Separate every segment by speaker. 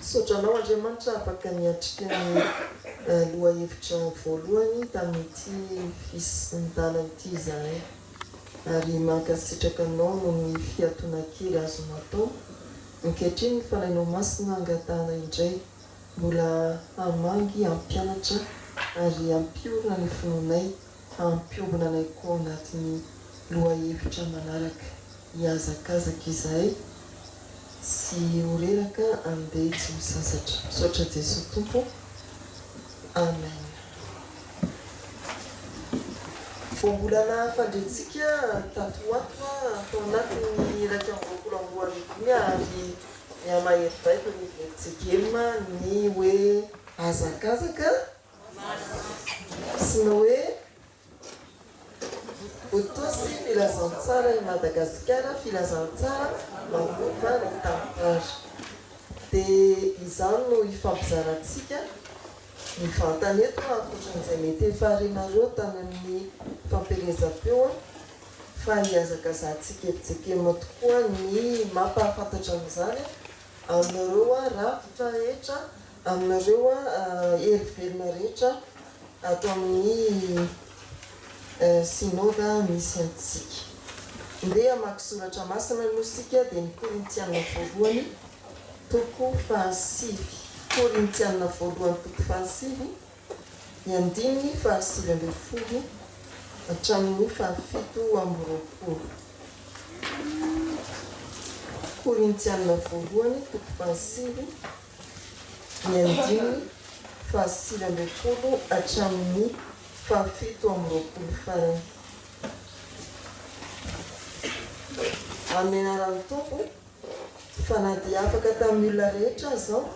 Speaker 1: Sotranao Andriamanitra afaka niatrika ny lohahevitra voalohany tamin'ity fisindaina ity izahay. Ary mankasitraka anao no ny fiatoana kely azonao atao. Ankehitriny ny fanahinao masina angatahana indray mbola hamangy hampianatra ary hampiorina ny finoanay, hampiobina anay koa anatin'ny lohahevitra manaraka. Hiazakazaka izahay sy horeraka andeha tsy ho sasatra. Misaotra Jesosy Tompo. Amen. Voambolana fandretsika tato ato atao anatin'ny iraika amby roapolo amby roa arivo ary miamahery baiko ny vertsikema ny hoe hazakazaka sy ny hoe otosy filazantsara i Madagasikara, filazantsara mamoaka ny tantara. Dia izany no ifampizarantsika ny vantany eto ankoatran'izay mety efa harenareo tany amin'ny fampielezam-peo fa hiazakazantsika etsikema tokoa ny mampahafantatra amin'izany aminareo ravitra rehetra, aminareo herivelona rehetra atao amin'ny sinoda misy antsika. Ndeha hamaky soratra masina no isika dia ny Korintiana voalohany toko fahasivy. Korintiana voalohany toko fahasivy ny andininy fahasivy ambin'ny folo hatramin'ny fahafito amby roapolo. Korintiana voalohany toko fahasivy ny andininy fahasivy ambin'ny folo hatramin'ny fahafito amby roapolo farany. Amin'ny anaran'ny Tompo fa na dia afaka tamin'ny olona rehetra zao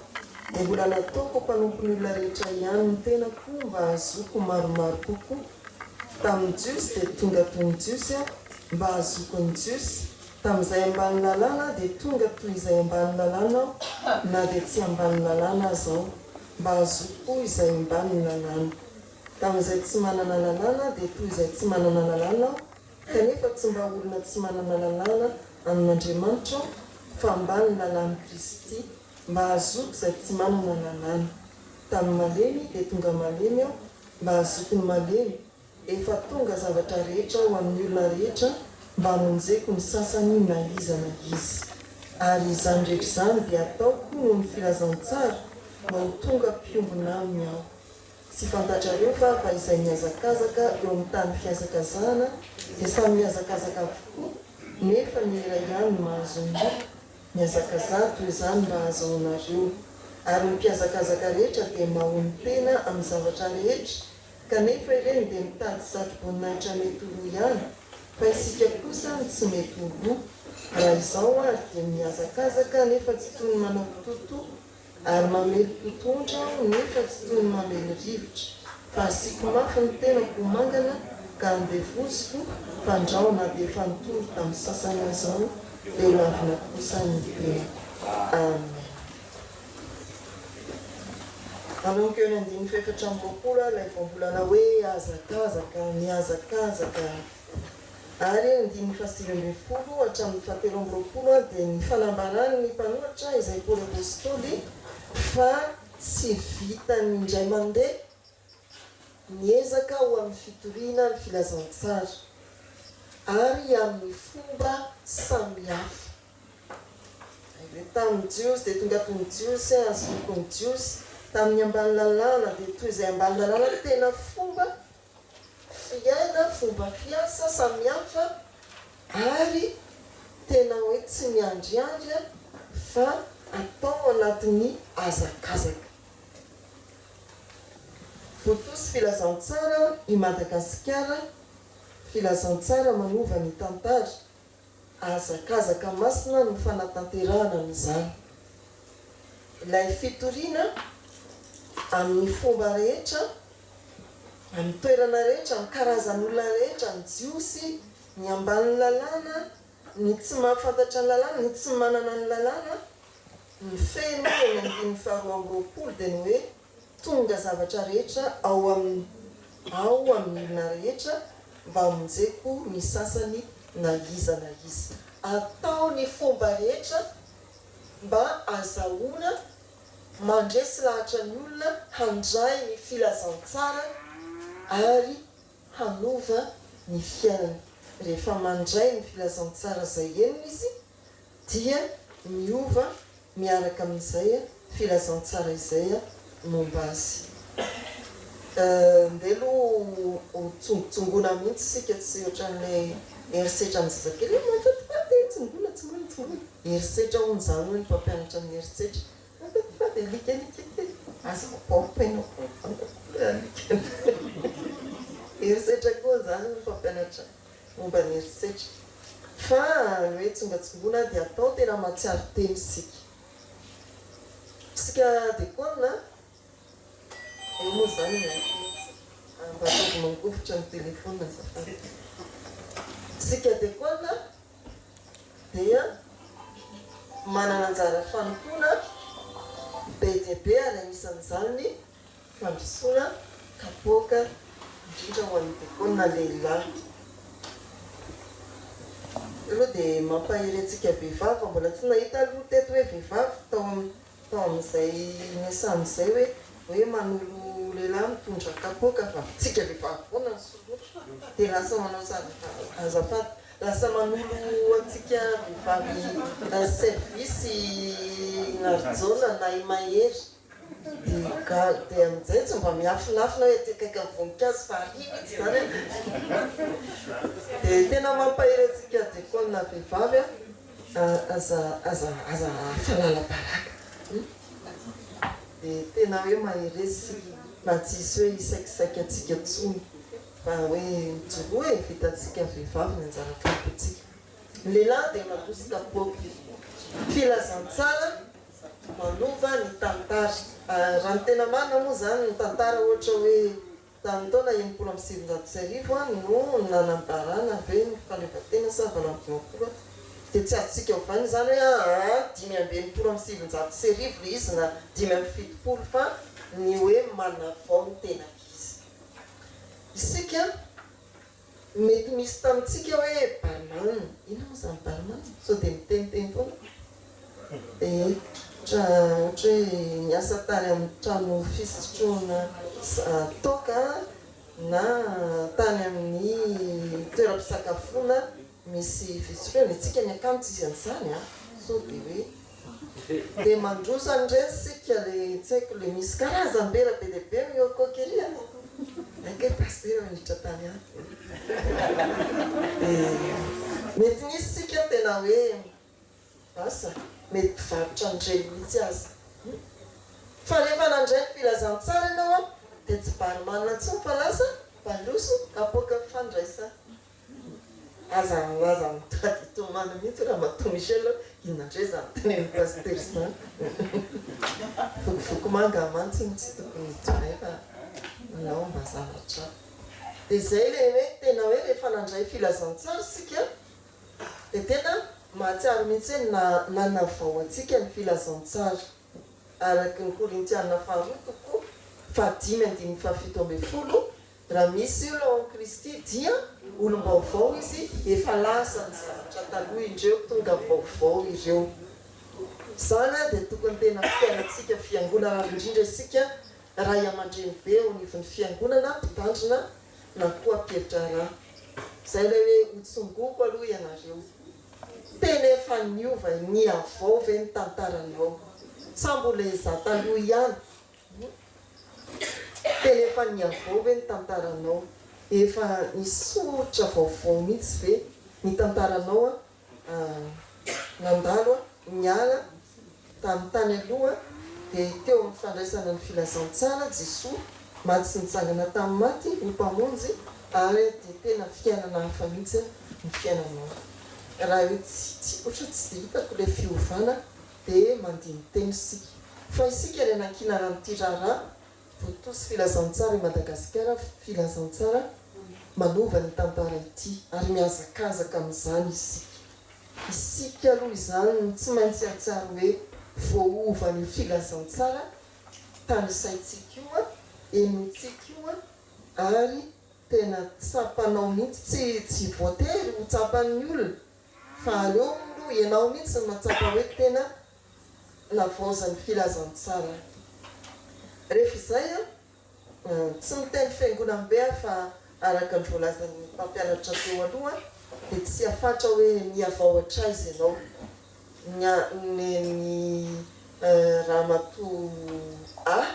Speaker 1: dia mbola nataoko mpanompo ny olona rehetra ihany ny tenako mba hazoko maromaro kokoa. Tamin'ny Jiosy dia tonga toy ny Jiosy mba hazoko ny Jiosy. Tamin'izay ambany lalàna dia tonga toy izay ambany lalàna na dia tsy ambany lalàna zao mba hazoko izay ambany lalàna. Tamin'izay tsy manana lalàna dia toy izay tsy manana lalàna kanefa tsy mba olona tsy manana lalàna amin'Andriamanitra fa ambany lalàna Kristy mba hazoko izay tsy manana lalàna. Tamin'ny malemy dia tonga malemy aho mba hazoko ny malemy. Efa tonga zavatra rehetra ho amin'ny olona rehetra mba hamonjeko ny sasany na iza na iza. Ary izany rehetra izany dia ataoko noho ny filazantsara mba ho tonga mpiombona aminy aho. Tsy fantatrareo fa izay miazakazaka eo amin'ny tany fiazakazahana dia samy miazakazaka avokoa nefa ny iray ihany no mahazo ny loko. Miazakazaha toy izany mba ahazoanareo. Ary ny mpiazakazaka rehetra dia mahony tena amin'ny zavatra rehetra kanefa ireny dia mitady satroboninahitra mety ho ihany fa isika kosa tsy mety ho. Raha izao ary dia miazakazaka nefa tsy toy ny manao toto ary mamely totondra nefa tsy toy ny mamely rivotra fa asiko mafy ny tenako mangana ka andevoziko fandraona dia efa nitoro tamin'ny sasany azao dia lavina kosa ny tena. Amen. Anomiko ny andiny fefatra amby roapolo ilay voambolana hoe hazakazaka, miazakazaka. Ary andiny fahasivy ambin'ny folo hatramin'ny fahatelo amby roapolo dia ny fanambarany ny mpanoratra izay Paoly apôstôly fa tsy vitany indray mandeha miezaka ho amin'ny fitoriana ny filazantsara ary amin'ny fomba samihafa. Tamin'ny Jiosy dia tonga toy ny Jiosy azoko ny Jiosy. Tamin'ny ambany lalàna dia toy izay ambany lalàna tena fomba fiaina, fomba fiasa samihafa ary tena hoe tsy miandriandry fa atao anatin'ny hazakazaka. Voatosy filazantsara i Madagasikara, filazantsara manova ny tantara. Hazakazaka masina no fanatanterahana amin'izany. Ilay fitoriana amin'ny fomba rehetra, amin'ny toerana rehetra, amin'ny karazan'olona rehetra, ny Jiosy, ny ambany lalàna, ny tsy mahafantatra ny lalàna, ny tsy manana ny lalàna, ny feno eny andiny faharoa amby roapolo dia ny hoe tonga zavatra rehetra ao amin'ny olona rehetra mba hamonjeko ny sasany na iza na iza. Atao ny fomba rehetra mba azahoana mandresy lahatra ny olona handray ny filazantsara ary hanova ny fiainana. Rehefa mandray ny filazantsara zay enina izy dia miova miaraka amin'izay filazantsara izay momba azy. Ndelo tsongona mihitsy sika tsy ohatran'ilay erisetra amin'ny zazakely tsongona erisetra hono zany hoe ny mpampianatra amin'ny erisetra aza pampainao erisetra koa zany ny mpampianatra momba ny erisetra fa hoe tsongatsongona dia atao tena matsiaro teny sika dia koana moa zany mba ataovy mangofotra ny telefona zafady. Sika dia koana dia manana anjara fanontona be dia be ary anisan'izany ny fandrosoana kapoaka indrindra ho an'ny dekona lehilahy. Aloha dia mampahirentsika vehivavy, mbola tsy nahita aloha teto hoe vehivavy tao amin'izay mesan'izay hoe manolo lehilahy mitondra kapoaka fa tsika vehivavy foana ny solotra dia lasa manao azafady, lasa manolo antsika vehivavy servisy gn'arjona na imahery dia amin'izay tsy mba miafinafina hoe tekaiky ny voninkazo fa arivitsy zany dia tena mampahirentsika dekona vehivavy aza falala-baraka. Dia tena hoe maheresy na tsisy hoe isaikisaiky atsika tsony fa hoe mijoro hoe vitatsika vehivavy ny anjara fampotsika. Lehilahy dia manosy kapoaka filazantsara manova ny tantara. Raha ny tena marina moa zany ny tantara ohatra hoe tamin'ny taona 1970 no nanambarana hoe ny fifaleovan-tena sa 1920 dia tsy azontsika hovany zany hoe 1970 le izy na 1970 fa ny hoe manavao ny tena izy. Isika mety misy tamintsika hoe barman, ina moa zany barman so dia miteniteny foana ohatra hoe miasa tany amin'ny trano fisotroana toka na tany amin'ny toeram-pisakafoana misy fisotroana itsika ny akanjo izy an'izany so dia hoe dia mandrosany ndray sika le tsy haiko le misy karazam-bera be dia be miokokeria ake pasteur mandritra tany mety misy sika tena hoe asa mety mpivarotra andray mihitsy azy fa rehefa nandray ny filazantsara ianao dia tsy barimanina tsony fa lasa baloso kapoaka fandraisa aza mitady tomana mihitsy raha mato Michel inandray zany tenen'ny pasteur zany vokivoko manga mantsiny tsy tokony hitsoray fa nao mba zavatra. Dia zay le hoe tena hoe rehefa nandray filazantsara sika dia tena mahatsiaro mihitsy hoe nanavao antsika ny filazantsara araky ny Korintiana 5:5-7 raha misy olo ao Kristy dia olom-baovao izy efa lasa ny zavatra taloha indreo tonga vaovao ireo. Zany dia tokony tena fiainantsika fiangonana indrindra isika ray aman-dreny be ao anivon'ny fiangonana mpitandrina na koa mpielitra raha. Zay ilay hoe hotsongoko aloha ianareo tena efa niova ny avao ve ny tantaranao sa mbola izaho taloha ihany tena efa ny avao ve ny tantaranao efa nisoritra vaovao mihitsy ve ny tantaranao nandalo niala tamin'ny tany aloha dia teo amin'ny fandraisana ny filazantsara Jesosy maty sy nitsangana tamin'ny maty ny mpamonjy ary dia tena fiainana hafa mihitsy ny fiainanao. Raha hoe tsy ohatra tsy dia hitako ilay fiovana dia mandiny teny sika fa isika ilay nankina n'ity raharaha voatosy filazantsara i Madagasikara filazantsara manova ny tantara ity ary miazakazaka amin'izany isika aloha izany tsy maintsy atsara hoe voaova ny filazantsara tany saitsika io enintsika io ary tena tsapanao mihitsy tsy voatery ho tsapan'ny olona fa aleo aloha ianao mihitsy ny matsapa hoe tena navaozan'ny filazantsara. Rehefa izay tsy miteny fiangonana be fa araka ny voalazan'ny mpampianatra teo aloha dia tsy afatra hoe miavaotra izy ianao. Ny ramatoa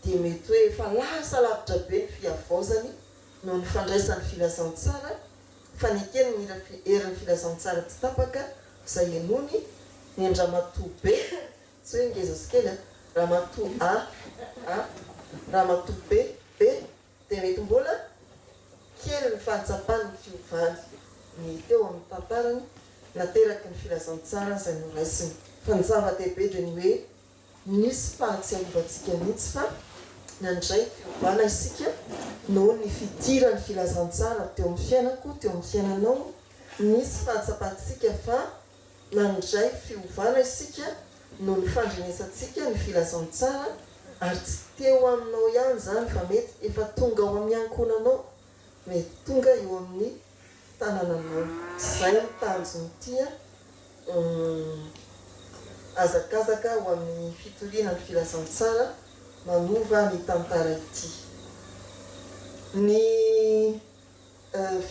Speaker 1: dia mety hoe efa lasa lavitra be ny fiavaozany no ny fandraisan'ny filazantsara, fa ny kely ny herin'ny filazantsara tsy tapaka izay enony ny ramatoa be, tsy hoe ngeza sy kely ramatoa ramatoa be dia mety mbola kely ny fahatsapany ny fiovany ny teo amin'ny tantarany nateraky ny filazantsara izay no raisiny. Fa ny zava-dehibe dia ny hoe nisy fahatsiaovantsika mihitsy fa nandray fiovana isika noho ny fidiran'ny filazantsara teo amin'ny fiainako, teo amin'ny fiainanao. Nisy fahatsapantsika fa nandray fiovana isika noho ny fandrenesantsika ny filazantsara, ary tsy teo aminao ihany izany fa mety efa tonga ao amin'ny ankonanao, mety tonga eo amin'ny tanànanao. Izay ny tanjony tia azakazaka ho amin'ny fitoriana ny filazantsara manova ny tantara ity. Ny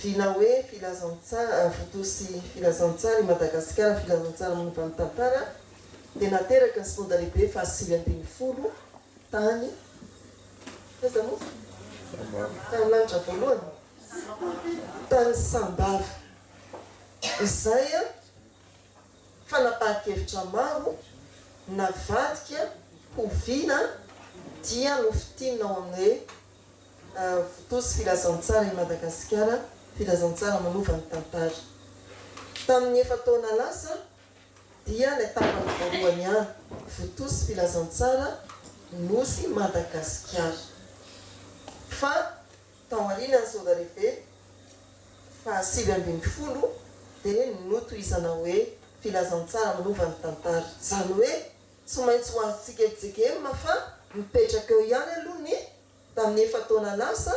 Speaker 1: vina hoe filazantsara, fotosy filazantsara i Madagasikara, filazantsara manova ny tantara dia nateraka ny synodana lehibe fa 820 tany tany lanitra voalohany tany Sambava. Izay fanapahan-kevitra maro navadika hoviana dia nofitiana ao amin'ny fotosy filazantsara i Madagasikara, filazantsara manova ny tantara. Tamin'ny 9 taona lasa dia ny tapany voalohany ihany fotosy filazantsara nosy Madagasikara. Fa tao aoriana ny synodana lehibe fa 820 dia notohizana hoe filazantsara manova ny tantara. Izany hoe tsy maintsy ho azontsika ejekema fa mipetraka eo ihany aloha ny tamin'ny 9 taona lasa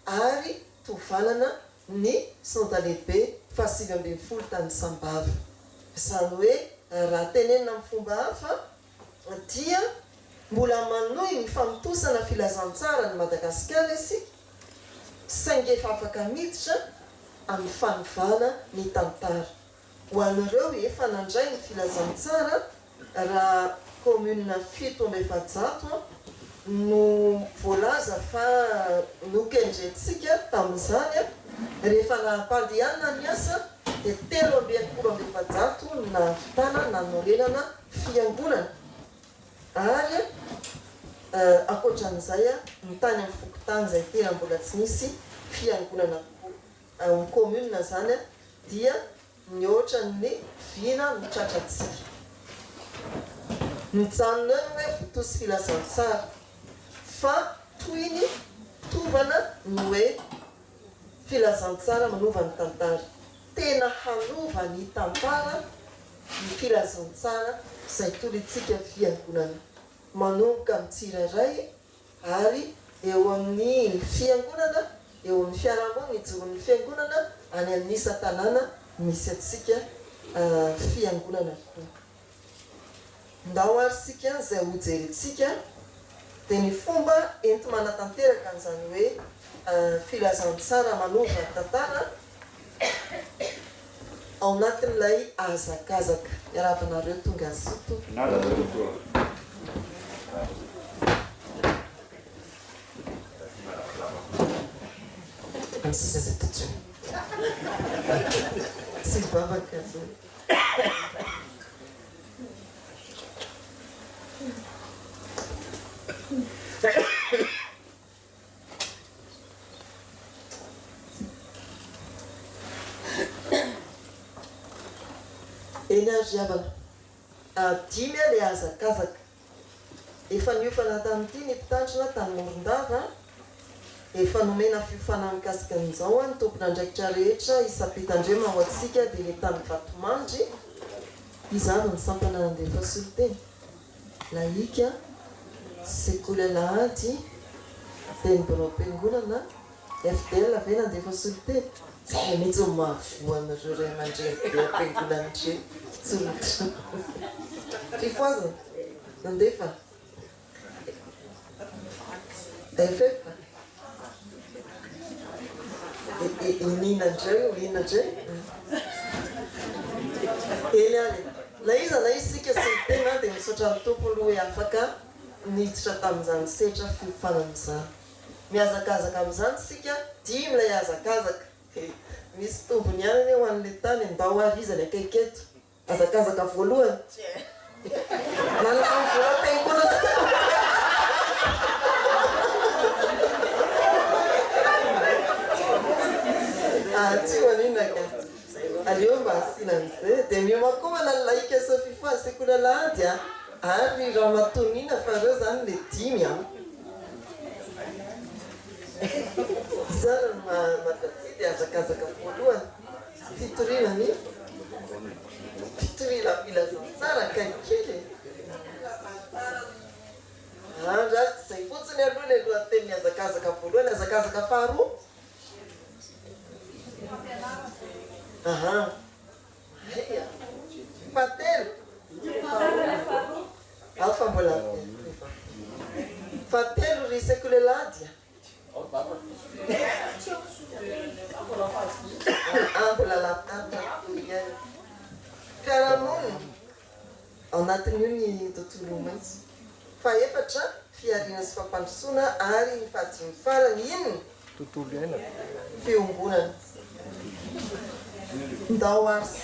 Speaker 1: ary tovalana ny synodana lehibe fa 820 tany Sambava. Izany hoe raha tenenina amin'ny fomba hafa dia mbola manohy ny famitosana filazantsara ny Madagasikara isika, saingy efa afaka miditra amin'ny fanovana ny tantara. Ho an'ireo efa nandray ny filazantsara raha commune 700 no voalaza fa nokendrentsika tamin'izany rehefa nampandehanana ny asa dia 320 na vitana nanolorelana fiangonana. Ary akoatran'izay ny tany amin'ny fokotany izay tena mbola tsy nisy fiangonana amin'ny commune zany dia mihoatra ny vina mitratratsika. Mijanona hoe fotosy filazantsara fa toy ny tovana ny hoe filazantsara manova ny tantara. Tena hanova ny tantara ny filazantsara izay tolontsika fiangonana manomboka amin'ny tsirairay ary eo amin'ny fiangonana, eo amin'ny fiarahamonina ijoron'ny fiangonana any amin'ny isa-tanàna misy atsika fiangonana koa. Ndao ary sika izay hojerentsika dia ny fomba enti manatanteraka an'izany hoe filazantsara manova tantara ao anatin'ilay azakazaka. Iaravanareo tonga azoto. Si baba kazo. Eny javana dimy le azakazaka efa niofana tamin'ity ny mpitandrina tany Morondava, efa nomena fiofana mikasika an'izao ny tompon'andraikitra rehetra isapitandrema ho atsika dia ny tany Vatomandry izany ny sampana nandefa soliteny laika sekoly lahady dia ny birao am-piangonana FDL avy nandefa soliteny zay mihitsy mahavoanareo ray aman-dreny be ampiangolan'ireny tsolotra fifoazana nandefa efefa ininandreo inandre eny ale na iza na isika sy tena dia misaotra ny tompony hoe afaka niditra tamin'izany setra fifanan'izany miazakazaka amin'izany sika dimy ilay azakazaka misy tombony ihany ho an'le tany mba ho arizany akaiketo azakazaka voalohany nalaka vola pengola tsy hoaninaka aleo mba asinan'izay dia miomakomana ny laika sofifa sekola lahady a ary raha matonina fa reo zany le dimy a izany matatidy azakazaka voalohany fitorinany fitorina filazantsara kaikely andra zay fotsiny aloha le lohateniny azakazaka voalohany azakazaka faharoa aha fatelo alfa mbola fatelo ry sekola lahady mbola latatra fiarahamonina ao anatin'io ny tontolo maitso fa efatra fiarina sy fampandrosoana ary ny fahadimy farany inona tontolo iaina fiombonana ndao arsy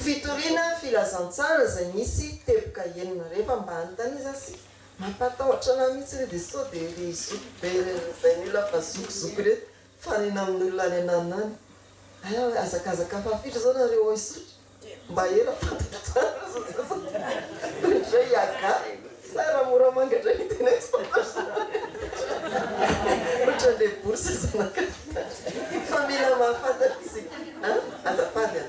Speaker 1: fitoriana filazantsara zay misy teboka enina rehefa mba hanontany izy asy mampatahotra na mihitsy re dia so dia ry zoko be zay ny olona fa zokozoko reto fanena amin'olona any ananany a azakazaka fafitra zao nareo isotra mba ela fatatra iaga sara mora mangatra hitena tsy fantatsa ohatran'le bourse zanaka fa mila mahafantatsika azafady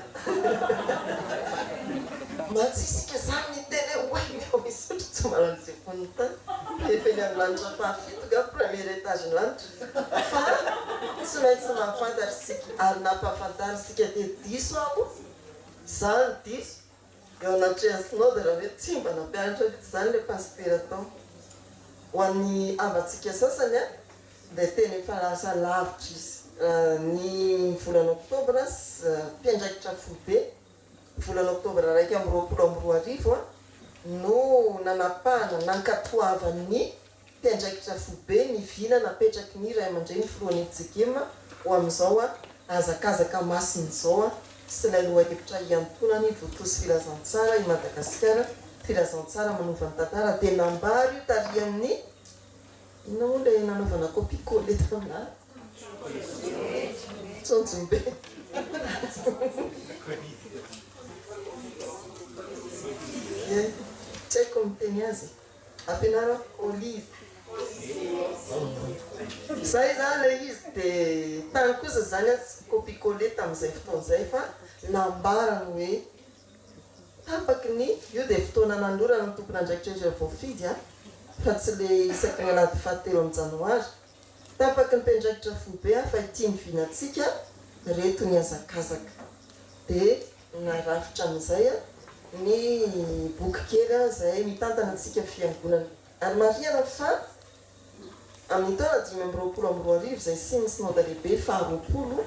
Speaker 1: matsisika zany ny teny hoe misotra tsy malan'izay foniny tany efa eny amin'ny lanitra fahafito ga premier étage ny lanitra fa tsy maintsy mahafantatrysika ary nampahafantarysika te diso ako zany diso eo anatrehansinao dia raha hoe tsy mba nampianatra zany le pasitera atao ho an'ny avatsika sasany a dia teny efa lasa lavitra izy ny volana oktobra mpiandraikitra fobe volana oktobra raiky amin'ny roapolo amby roa arivo a no nanapahana nankatoavan'ny mpiandraikitra fobe ny vina napetraky ny ray aman-dreny filohan'ny tsikima ho amin'izao a azakazaka masiny zao a sy ilay lohahevitra iantonany voatosy filazantsara i Madagasikara filazantsara manovany tantara dia nambary io tary amin'ny inona moa le nanaovana kopikole taminah tsonjombe tsy haiko miteny azy ampianara olive zay zany le izy dia tany kosa zany kopikole tamin'izay fotoan'izay fa nambarany hoe tapaky ny io dia fotoana nanorana ny tompon'andraikitra voafidy a fa tsy le isaky ny alady fahatelo amin'ny janoary tapaky ny mpiandraikitra fobe a fa ity mivinantsika reto ny azakazaka dia narafitra amin'izay a ny boky kely a zay mitantana antsika fiangonana ary mariana fa amin'ny taona dimy amby roapolo amby roa arivo zay sy ny synode lehibe faharoapolo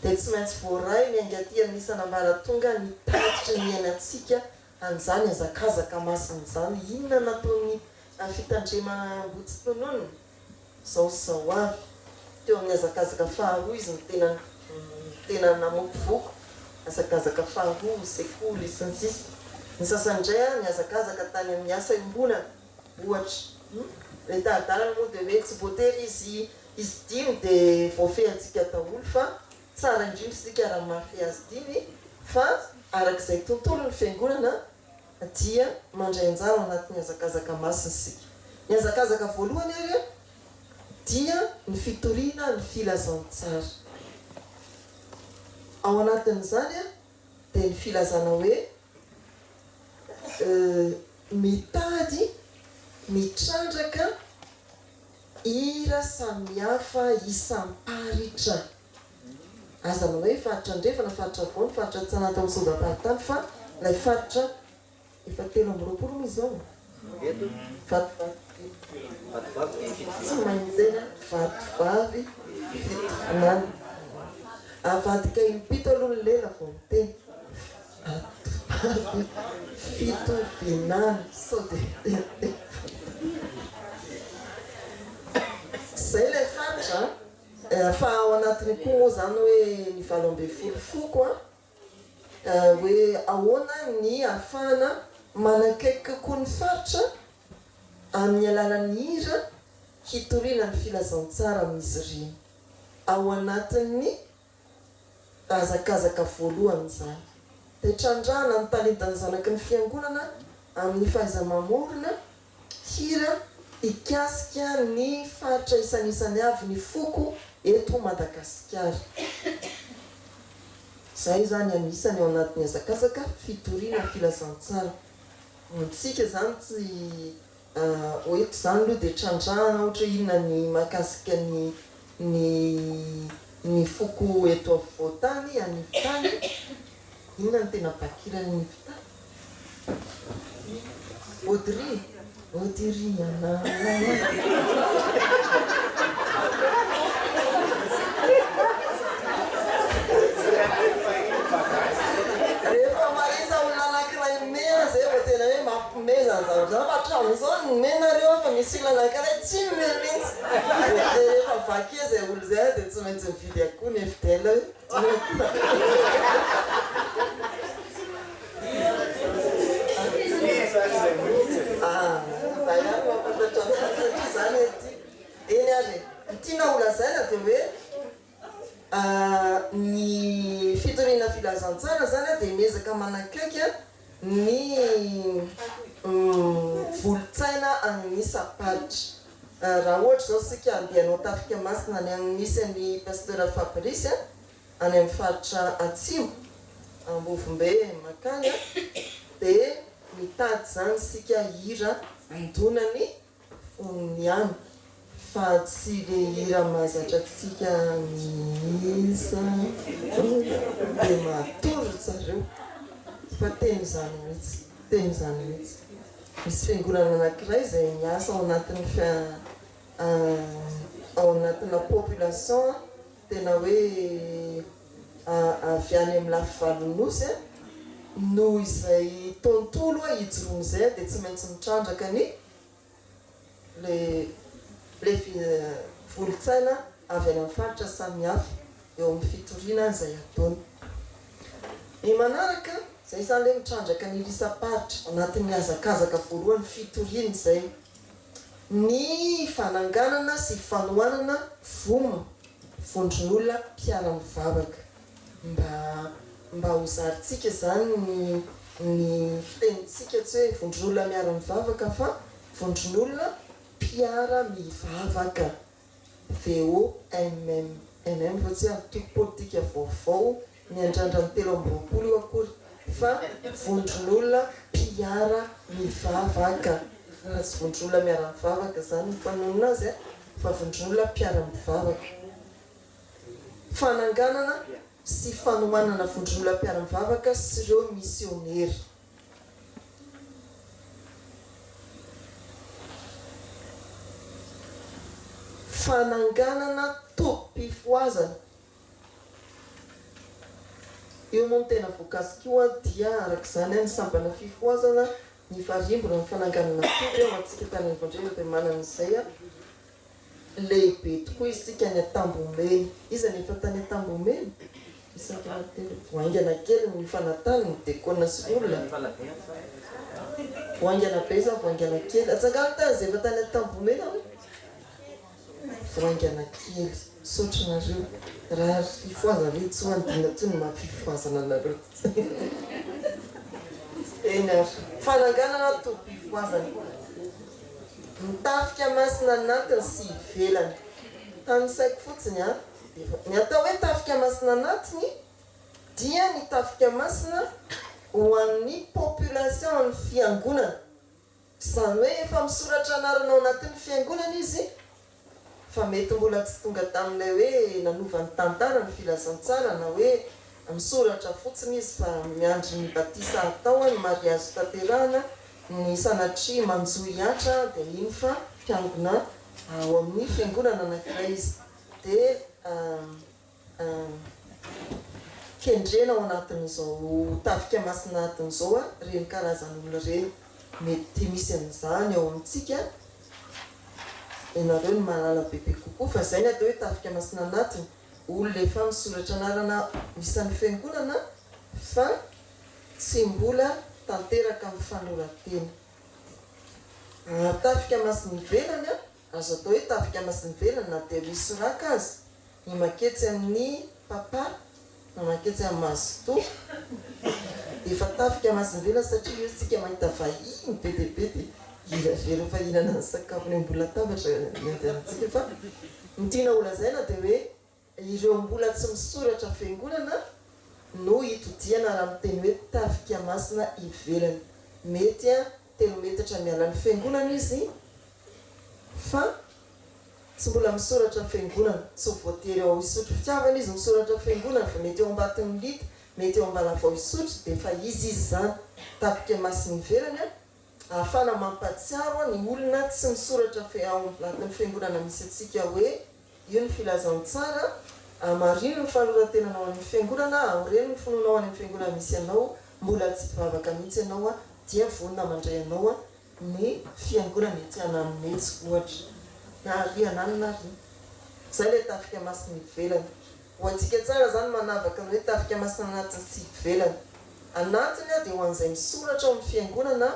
Speaker 1: dia tsy maintsy voaray ny angatyany nisanambara tonga ny tatitra ny ainatsika an'izany azakazaka masiny zany inona nataony fitandremana mbotsy tononona zao sy zao avy teo amin'ny azakazaka faharoa izy ny tena namoko voko azakazaka faharoa sekoly sy ny sisa ny sasandray a ny azakazaka tany amin'ny asa imbonana ohatra le tahadalana moa dia hoe tsy voatery izy dimy dia voafehantsika daholo fa tsara indrindra sika raha mafy azy dimy fa arak'izay tontolo ny fiangonana dia mandray anjara ao anatin'ny azakazaka masiny sika ny azakazaka voalohany ary dia ny fitoriana ny filazantsara ao anatin'izany a dia ny filazana hoe mitady mitrandraka hira samihafa isam-paritra. Azanao hoe faritra andrefana, faritra voany, faritra tsy anaty amin'ny sodapahatany fa ilay faritra efa 3 misy zao. Tsy mainy tena vatovavy fitonany. Avadika impito aloha ny lela vao miteny. Vatovavy fitovinany sao de zay ilay faritra fa ao anatiny koa moa zany hoe ny 7 foko hoe ahoana ny ahafahana manakaiky kokoa ny faritra amin'ny alalan'ny hira hitoriana ny filazantsara amin'izy ireny ao anatin'ny hazakazaka voalohany zany. Dia trandrahana ny talentany zanaky ny fiangonana amin'ny fahaiza-mamorona hira ikasika ny faritra isan'isany avy ny foko eto Madagasikara. Zay zany anisany ao anatin'ny hazakazaka fitoriana filazantsara. Tsika zany tsy oeto zany aloha dia trandrahana ohatra inona ny mahakasika ny foko eto afovoantany anivotany. Inona ny tena bakirany nivotany? Audry Odiriana rehefa mahita olona anankiray mena zay vao tena hoe mampimezana zavatra fatramizao ny menareo fa misy olona anankiray tsy mimeno mihitsy. Rehefa vakia zay olo zay dia tsy maintsy mividy akoho ny fidela eny ary tiana olazana dia hoe ny fitoriana filazantsara zany dia miezaka manakaiky ny volotsaina amin'ny saparitra. Raha ohatra zao sika andehanao tafika masina any amin'ny misy ny pasteur Fabrice any amin'ny faritra atsimo Ambovombe makanya dia mitady zany sika hira andonany foniny fa tsy le hira mahazatra tsika mihisa dia matory zareo fa teny zany mihitsy. Misy fiangonana anankiray izay miasa ao anatina population tena hoe avy any amin'ny lafivalonyosy noho izay tontolo hijoroany zay dia tsy maintsy mitrandraka ny le volotsaina avy any amin'ny faritra samihafa eo amin'ny fitoriana izay ataony. Ny manaraka zay zany hoe mitrandraka ny lisa-paritra anatin'ny hazakazaka voalohany fitoriana izay ny fananganana sy fanohanana vondron'olona mpiara-mivavaka mba ho zarintsika zany ny fitenitsika tsy hoe vondron'olona miara-mivavaka fa vondron'olona mpiara-mivavaka VOMM fa tsy antoko politika vaovao ny andrandran'ny 3 io akory fa vondron'olona mpiara-mivavaka tsy vondron'olona miara-mivavaka zany fanonona azy fa vondron'olona mpiara-mivavaka fananganana sy fanohanana vondron'olona mpiara-mivavaka sy ireo misionery. Fananganana tompim-pifoazana io moa tena voakasika dia arak'izany ny sambana fifoazana ny varimbona ny fananganana tompy ao atsika tany Andreo dia manan'izay lehibe tokoa isika ny Tambomeny. Izy nefa tany Tambomeny isaka voaingana kely ny fanatany ny dekona sy olona voaingana be za voaingana kely atsangany tany zay efa tany Tambomeny voaingana kely sotranareo raha fifoazana re tsy hoandina tsy ny mahafifoazana nareo eny ary fananganana tompim-pifoazana mitafika masina anatiny sy ivelany tany saiko fotsiny ny atao hoe tafika masina anatiny dia ny tafika masina ho an'ny population ny fiangonana zany hoe efa misoratra anaranao anatin'ny fiangonana izy fa mety mbola tsy tonga tamin'ilay hoe nanovany tantara ny filazantsara na hoe misoratra fotsiny izy fa miandry ny batisa atao ny mariazy tanterahana ny sanatria manjo hiatra dia iny fa mpiangona ao amin'ny fiangonana anankiray izy dia kendrena ao anatin'izao tafika masina anatin'izao a reny karazan'olona reny mety misy an'izany ao amintsika ianareo ny mahalala bebe kokoa fa zay ny atao hoe tafika masina anatiny olona efa misoratra anarana isan'ny fiangonana fa tsy mbola tanteraka amin'ny fanoratena. Tafika masina ivelany a azo atao hoe tafika masina ivelany na dia misy raka azy ny maketsy amin'ny papa na maketsy amin'ny mazoto efa tafika masina ivelany satria io tsika mahita vahiny be dia be dia iravero fa hihinana ny sakafo ny mbola tabatra entantsika fa mitiana olazaina dia hoe ireo mbola tsy misoratra fiangonana no hitodiana raha miteny hoe tafika masina ivelany. Mety a 3 metatra mialan'ny fiangonana izy fa tsy mbola misoratra fiangonana tsy voatery ao isotro fitiavana izy misoratra fiangonana fa mety eo ambatin'ny lita mety eo ambalavao isotro dia fa izy zany tafika masina ivelany a ahafana mampatsiaro ny olona tsy misoratra ao anatin'ny fiangonana misy atsika hoe io ny filazantsara marino ny fanorantenanao amin'ny fiangonana aoreno ny finoanao any amin'ny fiangonana misy anao mbola tsy bavaka mihitsy ianao a dia vonina mandray anao a ny fiangonana ety anametsy ohatra na arianany na ry zay le tafika masina ivelany ho antsika tsara zany manavaka ny hoe tafika masina anatiny sy ivelany anatiny a dia ho an'izay misoratra ao amin'ny fiangonana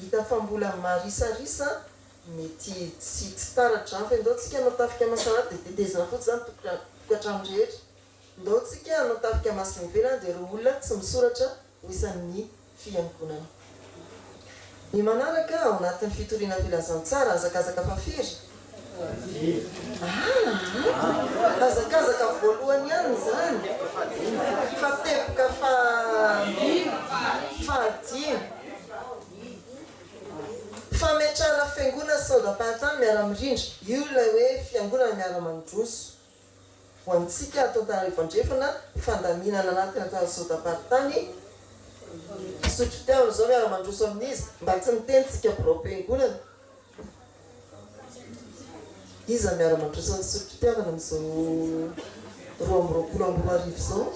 Speaker 1: hita fa mbola marisarisa mety tsy taratra fa ndao tsika anao tafika masina anaty dia tetezina fotsy zany tokatrano rehetra ndao tsika anao tafika masina ivelany dia ro olona tsy misoratra ho isan'ny fiangonana. Ny manaraka ao anatin'ny fitoriana filazantsara azakazaka fafiry azakazaka voalohany ihany zany fatepoka fahadimy fametrahana fiangonana saodapahatany miara-mirindra io ilay hoe fiangonana miara-mandroso ho antsika atao tarifandrefana fandaminana anatina atao saodapahatany sotro fitiavana zao miara-mandroso amin'izy mba tsy mitenitsika pro-piangonana iza miara-mandroso amin'ny sotro fitiavana amin'izao 2024 zao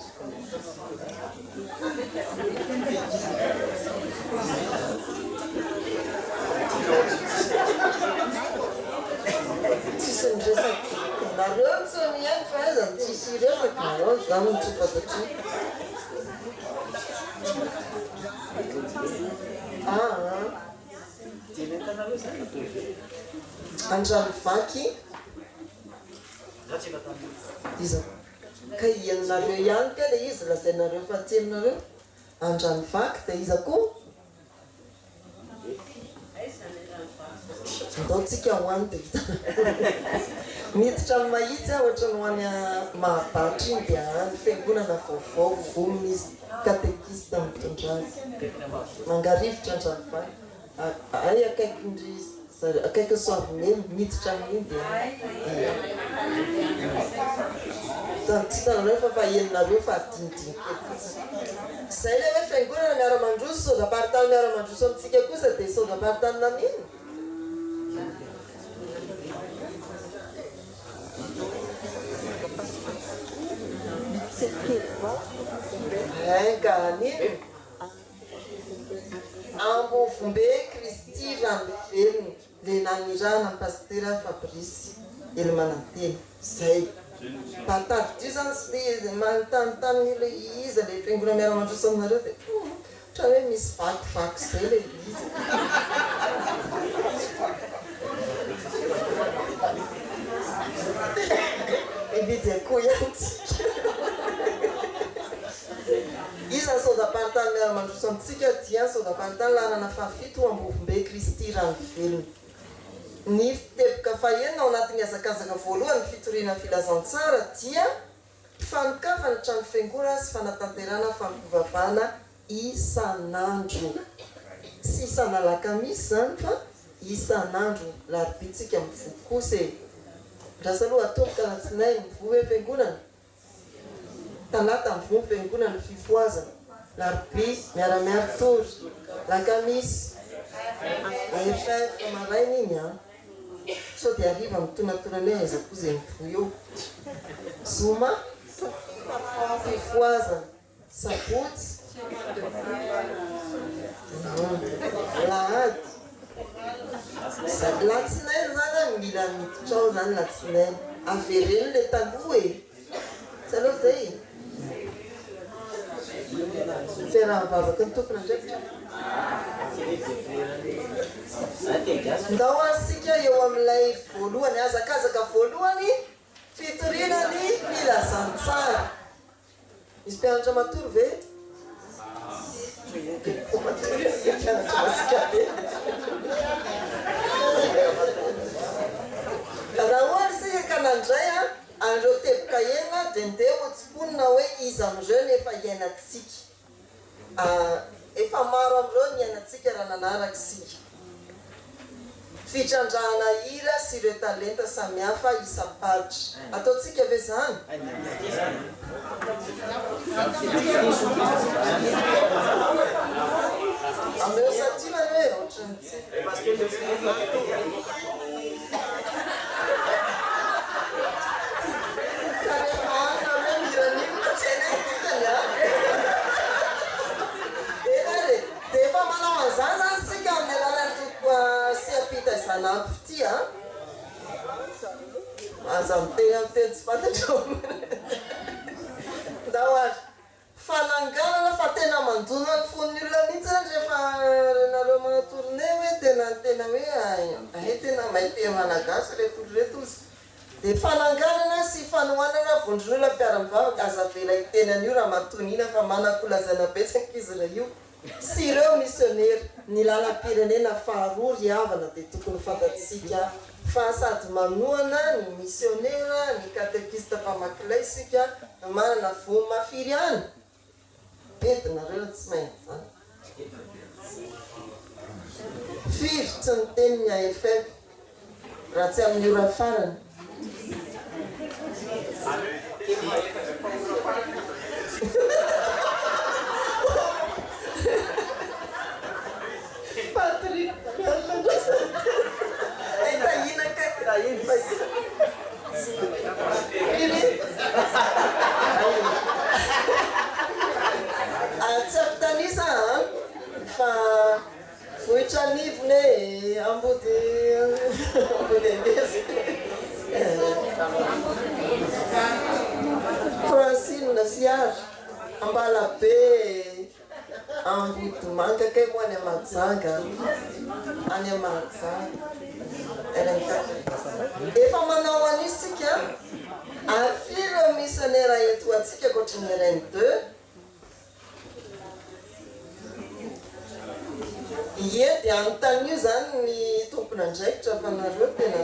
Speaker 1: tsisy nyresaka nareo tsy miany fa aizany tsisy resaka nareo zany ny tsy fantatry andrano vaky iza ka ianinareo ihany ka le izy lazainareo fahatselinareo andrano vaky dia iza koa ndao tsika hoany dia vita miditra amin'ny mahitsy a ohatra ny hoany mahabatry iny dia any fiangonana vaovao vonona izy katekista mitondra azy mangarivitra andrano vaky ay akaiky soavineny miditra amin'iny dia tsy tanareo fa faheninareo fa adinidiny zay le hoe fiangonana miara-mandroso saodaparitany miara-mandroso amintsika kosa dia saodaparitany naminy kaniny ambovombe Kristy Ranovelony le nanirana ny pastera Fabrice Elimananteny zay batady dio zany sy dia manotanotany le iza le fiangonana miara-mandroso aminareo dia ohatra hoe misy vakivaky zay le izy evidy akoho ihanytsika iza saodaparitany miara-mandroso amintsika dia saodaparitany lanana fafito ambovombe Kristy Ranovelony ny fiteboka fahenina ao anatin'ny azakazaka voalohany fitoriana filazantsara dia fanokafana trano fiangonana sy fanatanterana fampivavahana isan'andro tsy isan'alakamisy zany fa isan'andro larobitsika mivokosy Ndrasa aloha atomboka alatsinainy mivohy hoe fiangonana. Talata mivohy fiangonana fifoazana. Larobia miara-miary tory. Lakamisy. Efa maraina iny a. So dia hariva mitonatoranay aiza koa izay mivohy eo. Zoma fifoazana. Sabotsy. Lahady. Latsinainy zany mila miditra ao zany latsinainy. Avereny le taloha e. Tsy aloha zay. Fiaraha-mivavaka ny tompona ndraikitra. Ndao ansika eo amin'ilay voalohany, azakazaka voalohany, fitorinany filazantsara. Misy mpianatra matory ve? Raha ohatra sika ka nandray andreo teboka iaina dia ndeha hotsiponina hoe iza amin'ireo nefa iainantsika. Efa maro amin'ireo ny iainantsika raha nanaraka sika. Fitrandrahana hira sy ireo talenta samihafa isam-paritra. Ataontsika ve zany? Ameo sativana hoe ohatrany Defa manao an'izany zany sika amin'ny alalan'ny siapita zanampy ity a. Aza miteny tsy fantatra. Ndao ary fananganana fa tena mandona ny fon'ny olona mihitsy rehefa nareo manatourné hoe tena hoe tena mahay malagasy reto izy. Dia fananganana sy fanohanana vondron'olona mpiara-mivavaka aza vela itenany io raha matonina fa manakolazana betsaka izy raha io. Sy ireo missionnaire ny lalam-pirenena faharoa ry havana dia tokony fantatsika fa sady manohana ny missionnaire, ny katekista mpamakilay sika manana vomy mafiry ihany. Entinareo tsy maintsy zany. Firy tsy ny teniny AFF raha tsy amin'ny ora farany. Atsaptanisa fa vohitra anivony ambody andesy. Francine Siary Ambalabe ambody manga kay mo any Mahajanga. Any Mahajanga. Efa manao anisika afiro missionnaire eto atsika kotrany RN2. Ie dia anontany io zany ny tompon'andraikitra fa nareo tena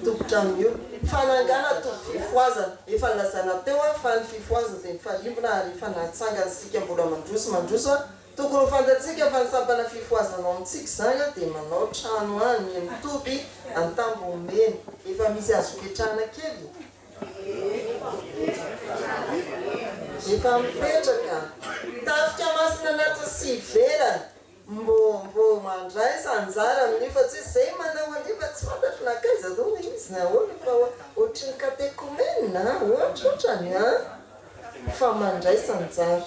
Speaker 1: tompotrano io. Fanangana tompo fifoazana. Efa nilazana teo fa ny fifoazana dia mifarimbona ary efa nahatsangana sika mbola mandroso tokony fantatsika fa nisampana fifoazana amintsika zany dia manao trano any mitoby antambo mena. Efa misy azo ketrana kely. Efa mipetraka. Tafika masina anaty sivelany. Mbo mandray sanjara amin'io fa tsy izay manao an'io fa tsy fantatro nakaiza dony izy na hoana fa ohatrany katekomena ohatrany fa mandray sanjara.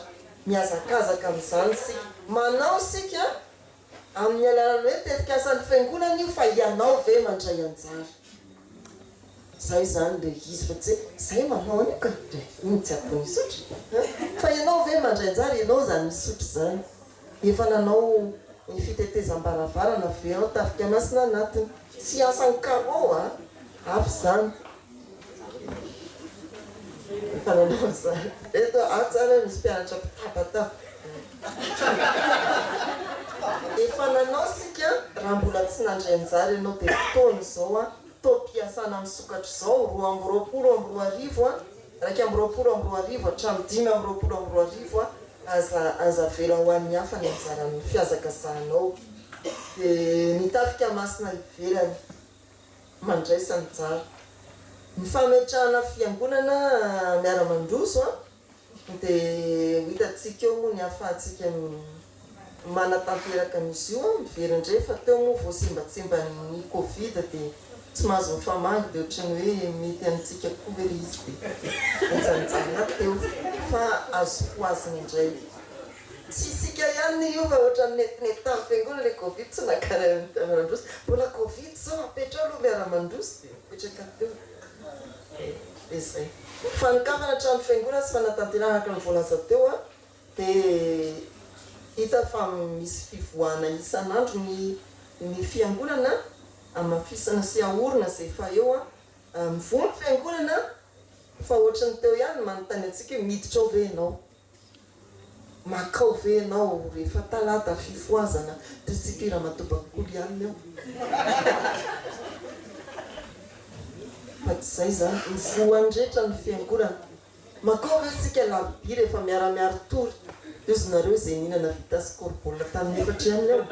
Speaker 1: Miazakazaka amin'izany sika. Manao sika amin'ny alalany hoe tetikasan'ny fiangonana io fa ianao ve mandray anjara. Zay zany le izy fa tsy zay manao an'io ka iny tsy atao misotro. Fa ianao ve mandray anjara ianao zany misotro zany. Efa nanao ny fitetezam-baravarana verao tafika masina anatiny. Tsy asan'ny carreau avy zany. Efa nanao zany. Eto tsara misy mpianatra mpitabataba. Efa nanao sika raha mbola tsy nandray anjara ianao dia fotoana izao tom-piasana misokatra izao 2 amby 20 hatramin'ny 5 amby 20 aza vela ho an'ny hafa ny anjaran'ny fiazakasanao. Dia nitafika masina ivelany mandraisany tsara. Ny fametrahana fiangonana miara-mandroso dia hitantsika eo moa ny ahafahantsika manatanteraka amin'izy io miverindray fa teo moa voasimbatsimba ny Covid dia tsy mahazo mifamagy dia ohatrany hoe mety antsika koa hoe izy dia mijanojana teo fa azo foaziny indray. Tsy isika ihany io fa ohatrany netinety tamin'ny fiangonana le Covid tsy nakaraha miara-mandroso. Mbola Covid zao apetra aloha miara-mandroso dia mipetraka teo. Dia zay. Fa ny kavana hatramin'ny fiangonana sy fanatanterahana araka ny voalaza teo dia hita fa misy fivoahana isan'andro ny fiangonana amafisana sy ahorona izay efa eo mivoha ny fiangonana fa ohatrany teo ihany manontany antsika hoe miditra ao ve ianao, makao ve ianao rehefa talata fifoazana disipira matobak'olo ihany eo. Fa tsy zay zany mivoha andrehetra ny fiangonana makao ve tsika labiby rehefa miara-miaro tory izy nareo izay nihinana vita sy korbola tamin'ny efatra ihany eo.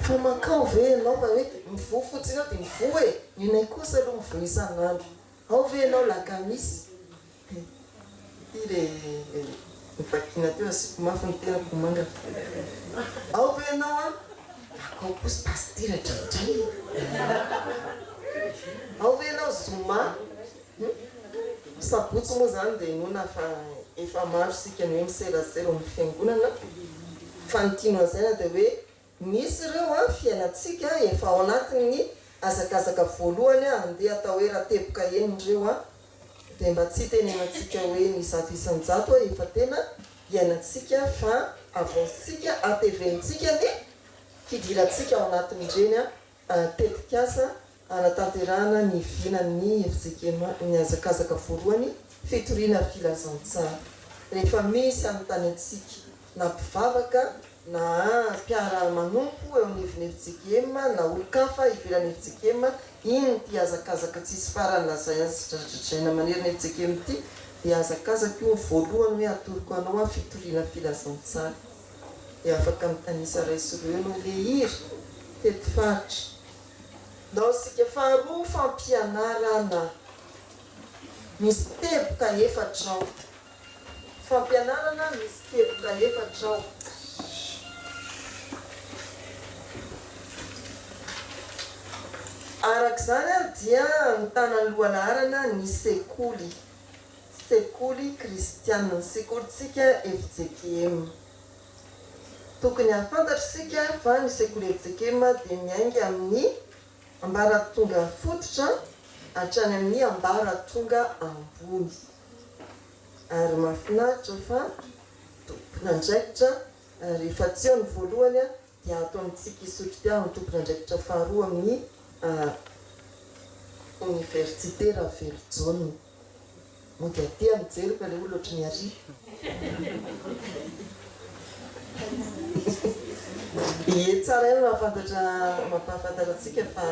Speaker 1: Fa makao ve ianao fa hoe mivoha fotsiny ao dia mivoha e, inay kosa aloha mivoha isan'andro. Ao ve ianao lakamisy le mivakina teo asiko mafy ny tena komanga. Ao ve ianao makao kosa pastira draidray. Ao ve ianao zoma. Sabotsy moa zany dia nona fa efa maro sika ny hoe miserasera amin'ny fiangonana fa ny tiano an'izay dia hoe misy ireo fiainatsika efa ao anatin'ny azakazaka voalohany andeha atao hoe raha teboka enindreo dia mba tsy tenenantsika hoe ny zato isan-jato efa tena iainatsika fa avansika ateventsika ny fidirantsika ao anatin'ireny tetikasa anatanterahana ny vinan'ny FJKM ny azakazaka voalohany fitoriana filazantsara. Rehefa misy amin'ny tany antsika na mpivavaka na mpiara-manompo eo anivon'ny FJKM na olon-kafa ivelan'ny FJKM iny ty azakazaka tsisy farany lazay azy tratratraina maneriny FJKM ty dia azakazaka io voalohany hoe atoroko anao fitoriana filazantsara. Dia afaka mitanisa raisy roa eo le iry tety faritra. Nao sika faharoa fampianarana misy teboka efatrao. Fampianarana misy teboka efatrao. Arak'izany dia mitana ny lohalaharana ny sekoly. Sekoly kristianina, ny sekolintsika FJKM. Tokony hafantatritsika fa ny sekoly FJKM dia miainga amin'ny ambaratonga fototra hatrany amin'ny ambaratonga ambony. Ary mahafinaritra fa tompon'andraikitra rehefa tsy eo ny voalohany dia ato amintsika isotro ny tompon'andraikitra faharoa amin'ny université Ravelojona. Moa dia aty mijery fa le olo ohatry ny ary. Ie tsara eo mampahafantatra antsika fa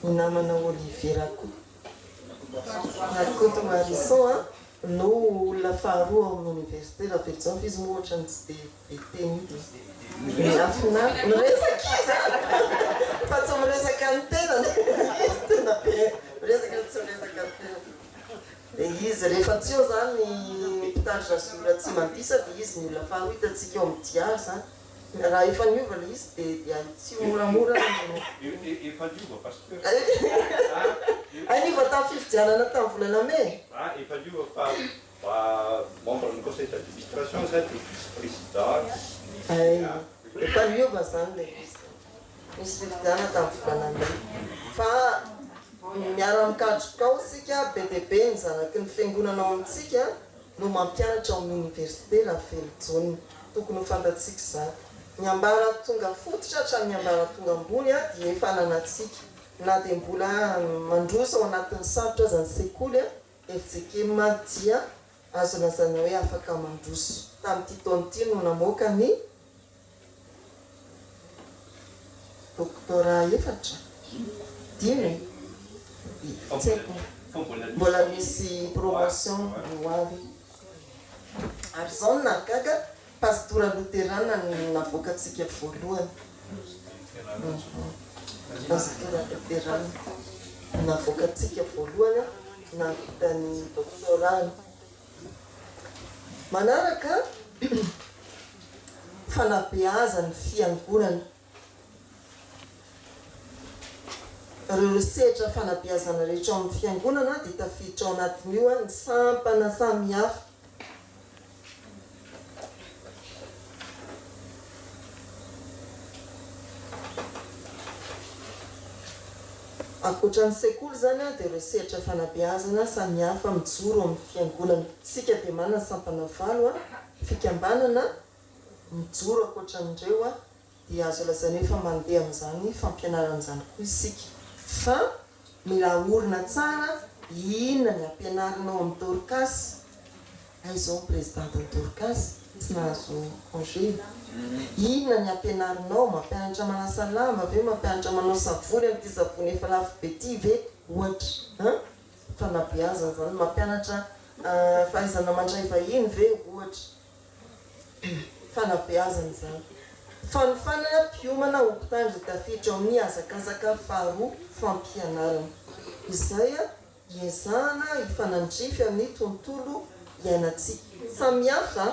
Speaker 1: ny namana Olivier Rakoto Marisson no olona faharoa amin'ny université Ravelojona izy moa ohatrany tsy dia teny miafina miresaka izy fa tsy miresaka ny tenany izy tena be miresaka tsy miresaka ny tenany. Dia izy rehefa tsy eo zany mpitaritra zora tsy mandisa dia izy ny olona faharoa hitantsika eo amin'ny diary zany. Raha efa niova le izy dia tsy moramora
Speaker 2: efa niova pasteur.
Speaker 1: Aniva tamin'ny fifidianana tamin'ny volana Mai.
Speaker 2: Efa niova fa membre du conseil d'administration zany dia vice-président.
Speaker 1: Efa niova zany le izy. Misy fifidianana tamin'ny volana Mai. Fa miara-mikadroka ao sika be dia be ny zanaky ny fiangonana ao amintsika no mampianatra ao amin'ny université Ravelojona. Tokony ho fantatsika zany. Ny ambaratonga fototra hatramin'ny ambaratonga ambony dia efa nanantsika. Na dia mbola mandroso ao anatin'ny sarotra aza ny sekoly FJKM dia azo lazana hoe afaka mandroso. Tamin'ity taon'ity no namoaka ny doktora efatra dimy mbola misy promotion ho avy. Ary zao nagaga pastora luterana navoaka antsika voalohany. azotorapeperana navoakatsika voalohany na vitany doktorany manaraka fanabeazany fiangonana reo sehatra fanabeazana rehetra ao amin'ny fiangonana dia tafiditra ao anatin'io ny sampana samihafa akoatran'ny sekoly zany dia ireo sehatra fanabeazana samihafa mijoro amin'ny fiangonana sika dia manana sampana valo fikambanana mijoro akoatran'ireo dia azo lazana efa mandeha amin'izany fampianaran'izany koa isika fa mila orina tsara inona ny ampianarinao amin'ny Dorcas aizao présidente Dorcas tsy nahazo congé inona ny ampianarinao mampianatra manasa lamba ve mampianatra manao savony amin'ity savony efa lafo be ty ve ohatra fanabeazana zany mampianatra fahaizana mandray vahiny ve ohatra fanabeazana zany fanofanana mpiomana ompitandry tafiditra ao amin'ny azakazaka faharoa fampianarana izay iezahana hifanandrify amin'ny tontolo iainantsika samihafa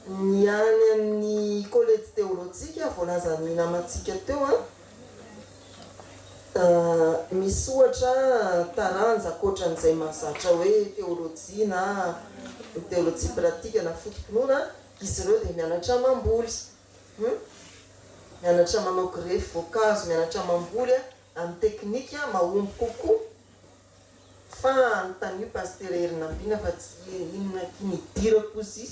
Speaker 1: ny any amin'ny collège théologique voalaza ny namantsika teo misy ohatra taranja akoatran'izay mahazatra hoe théologie na théologie pratique na fotokonona izy ireo dia mianatra mamboly mianatra manao greffe voankazo mianatra mamboly amin'ny teknika mahomby kokoa fa nytanio pasteur Herinambina fa tsy inona kinidira kozy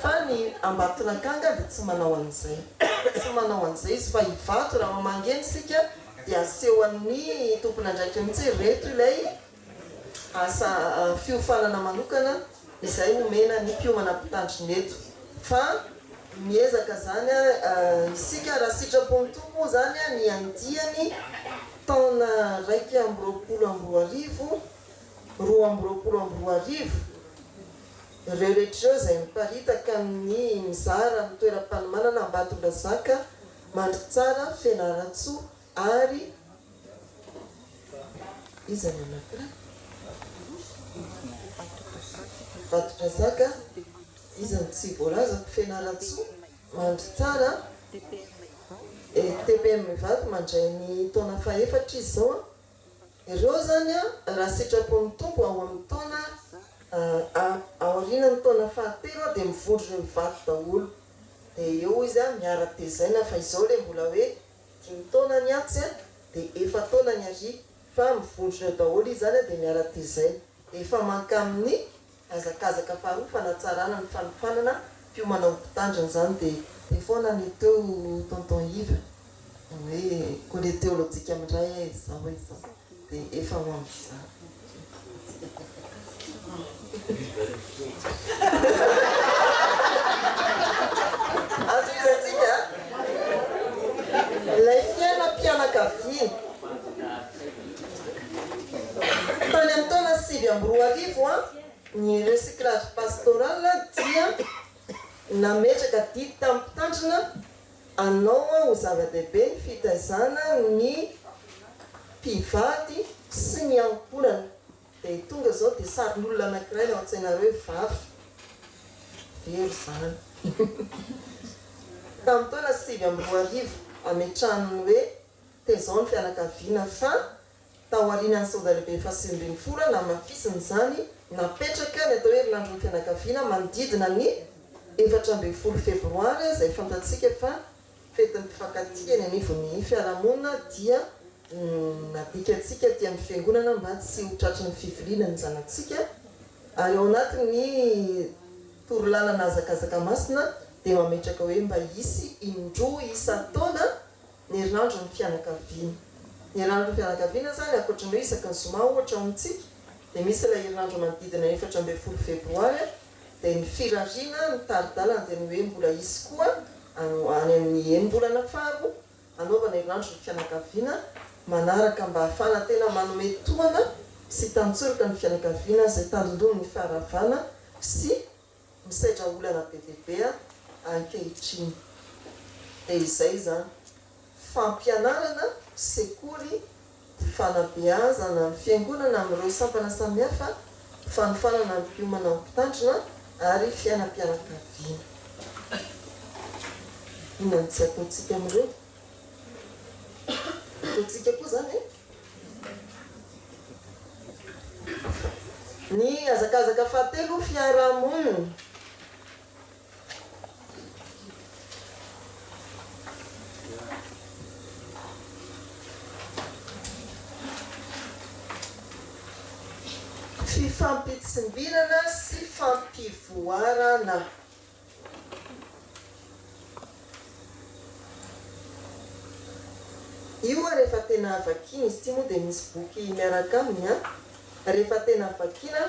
Speaker 1: fa ny ambatonakanga dia tsy manao an'izay izy fa hivato raha mamangeny sika dia aseho amin'ny tompon'andraikitra mihitsy reto ilay asa fiofanana manokana izay omena ny mpiomana mpitandry neto fa miezaka zany isika raha sitrapon'ny tompo zany ny andiany taona 2 ireo rehetrareo izay miparitaka amin'ny mizara ny toeram-panomanana Ambatondrazaka mandry tsara Fianaratsoa ary izany anakira Ambatondrazaka izany tsy voalazako Fianaratsoa mandry tsara TPM Vato mandray ny taona fahaefatra izy zao ireo zany raha sitrapon'ny tompo ao amin'ny taona aorianany taona fahatelo dia mivondro ireo vato daholo dia eo izy miara-tezaina fa izao ilay mbola hoe 5 taona ny atsy dia 4 taona ny ary fa mivondro ireo daholo izy zany dia miara-tezaina efa manka amin'ny azakazaka faharoa fanatsarana ny fanofanana mpiomana ompitandrina zany dia foana ny teo tonton Yves hoe collège théologique amindray zao hoe zao dia efa ho amin'izany azokatsika ilay fiainam-pianakaviana tany amin'ny taona 2010 ny recyclage pastoral dia nametraka didy tamin'ny mpitandrina anao ho zava-dehibe ny fitaizana ny mpivady sy ny ankonana dia tonga zao dia sarin'olona anankiray no an-tsainareo vavy very zany tamin'ny taona 2010 ametrahany hoe tezao ny fianakaviana fa taorianany sauda lehibe fasimbin'ny fora na mafisiny zany napetraka ny atao hoe herinandron'ny fianakaviana manodidina ny 14 febroary izay fantatsika fa fetin'ny mpifankatia ny anivon'ny fiarahamonina dia nadikatsika ty amin'ny fiangonana mba tsy ho tratry ny fiviliana ny zanatsika ary ao anatin'ny torolalana azakazaka masina dia mametraka hoe mba isy indroa isan-taona ny herinandron'ny fianakaviana ny herinandron'ny fianakaviana zany akoatrany hoe isaky ny zoma ohatra amintsika dia misy ilay herinandro manodidina 14 febroary dia ny firariana ny taridalana dia ny hoe mbola isy koa any amin'ny enim-bolana faharoa anaovana herinandro ny fianakaviana manaraka mba hafana tena manome tohana sy tantsoroka ny fianakaviana izay tandondony ny faharavana sy misaitra olana be dehibe ankehitriny dia izay zany fampianarana sekoly fanabeazana amin'ny fiangonana amin'ireo sampana samihafa fanofanana ny mpiomana ny mpitandrina ary fiainam-pianakaviana. Inona tsy ataontsika amin'ireo? Ataontsika koa zany ny azakazaka fahatelo fiarahamonina. Fifampitsinbirana sy fampivoarana. Io rehefa tena avakina izy ity moa dia misy boky miaraka aminy rehefa tena avakina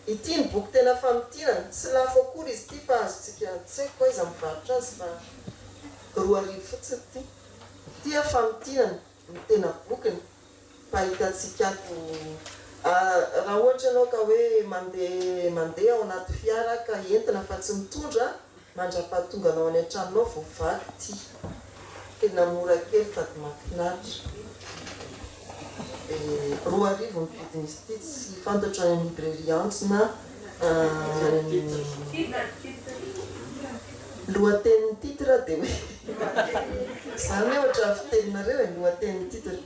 Speaker 1: ity ny boky tena famitinana tsy lafo akory izy ity fa azontsika tsy haiko aiza mivarotra azy fa 4,000 fotsiny ity. Tia famitinana ny tena bokiny fahitantsika raha ohatra ianao ka hoe mandeha ao anaty fiara ka entina fa tsy mitondra mandra-pahatonga anao any an-tranonao voavaky ity. Tena mora kely sady mahafinaritra. 2,000 ny vidin'izy ity tsy fantatra any amin'ny librairie antsy na lohatenin'ny titre dia hoe zany hoe ohatra fiteninareo e lohatenin'ny titre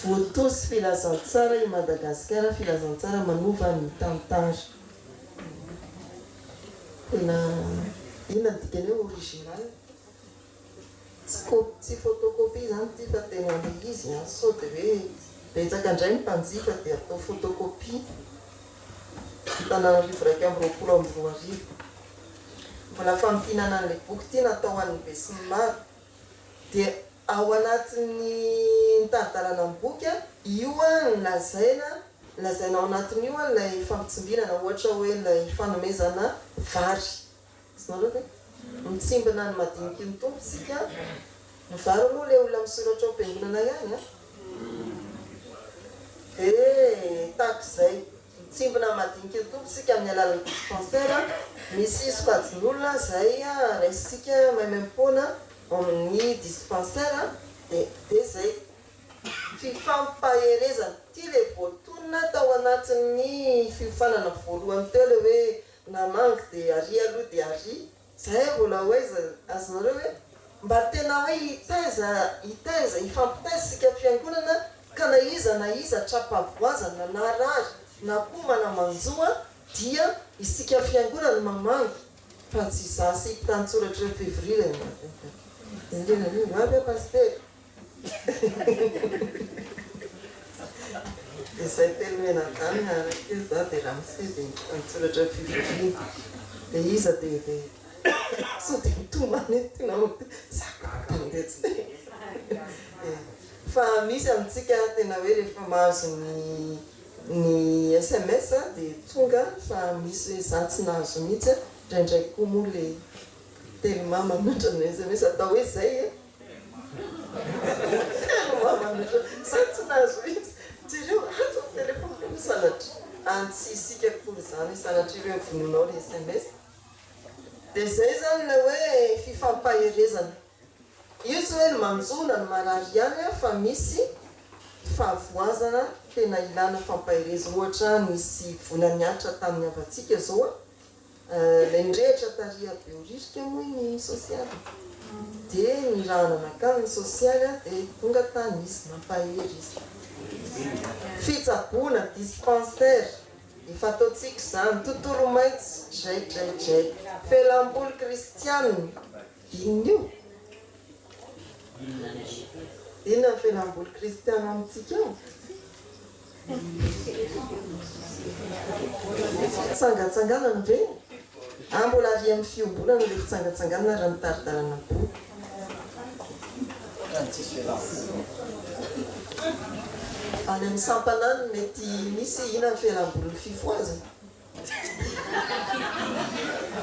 Speaker 1: voatosy filazantsara i Madagasikara filazantsara manova ny tantara. Tena inona ny dikany hoe original tsy photocopie zany ty fa tena le izy sao dia hoe betsaka indray ny mpanjifa dia atao photocopie. Tananarivo raiky amby 20 mbola fampitinana an'ilay boky ity natao an'ny be sy ny maro dia ao anatin'ny taritarana amin'ny boky io lazaina ao anatin'io ilay fampitsimbinana ohatra hoe ilay fanomezana vary. Isanareo hoe mitsimbina ny madiniky ny tompo sika ny vary aloha le olona misoratra ao am-piangonana ihany tahak'izay mitsimbina madiniky ny tompo sika amin'ny alalan'ny dispensaire misy sokajin'olona zay raisitsika maimaimpona amin'ny dispensaire dia zay fifampaherezana ty le voatonona tao anatin'ny fiofanana voalohany teo le hoe namangy dia ary aloha dia ary zay vola hoaiza azonareo hoe mba tena hoe hitaiza hifampitaiza sika fiangonana ka na iza trapavoazana na rary na koa manamanjoa dia isika fiangonana mamangy fa tsy zasy hitantsoratra février avy paster dia zay telo menatany arake za dia raha misy dia hitantsoratra février dia iza dia so dia mitomany tena sakandetsy fa misy amintsika tena hoe rehefa mahazo ny SMS dia tonga fa misy hoe za tsy nahazo mihitsy ndraindraiky koa moa le telma mamatra ny SMS atao hoe zay telma mamatra za tsy nahazo mihitsy jereo ato telefony misanatra antsy isika kory zany sanatra ireo vononao le SMS dia zay zany le hoe fifampaherezana io tsy hoe ny manjona ny marary ihany fa misy fahavoazana tena ilana fampaherezana ohatra nisy volaniatra tamin'ny avatsika zao le nirehitra taria biologika moa ny sosialy dia ny rahananakany ny sosialy dia tonga tany izy mampahery izy fitsaboana dispensaire efa ataontsika zany tontolo maitso draidraidray felam-boly kristianina inon'io inona ny felam-boly kristiana amintsika ao fitsangatsanganana ve mbola ary amin'ny fiombolana le fitsangatsanganana raha nitaridarana boky any amin'ny sampanany mety misy ina ny fialam-boly fifoazana